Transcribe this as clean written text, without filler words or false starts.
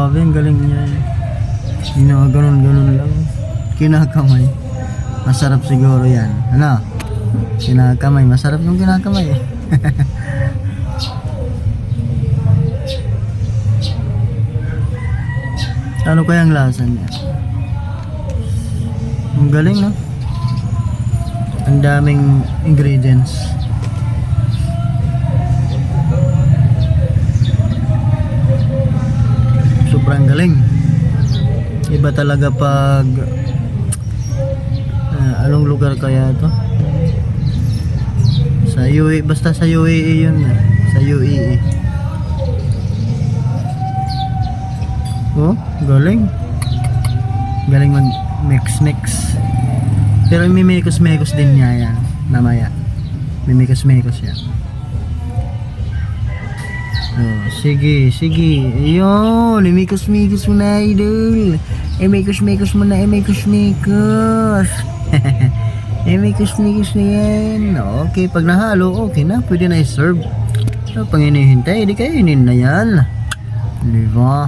Grabe, ang galing niya. Ganun lang. Kinakamay. Masarap siguro yan. Ano? Kinakamay. Masarap yung kinakamay eh. Ano kayang lasa niya? Ang galing, no? Ang daming ingredients. Sobrang galing. Iba talaga pag anong lugar kaya to? Sa UAE, basta sa UAE yun. Sa UAE. Oh, galing. Galing mag mix. Pero may mekos din niya yan. Mamaya. May mekos yan. Oh, sige. Ayun, imikos mo na, idol. Imikos mo na. Imikos na yan. Okay, pag nahalo, okay na. Pwede na i-serve. So, pang hinihintay, di kainin na yan. Di ba?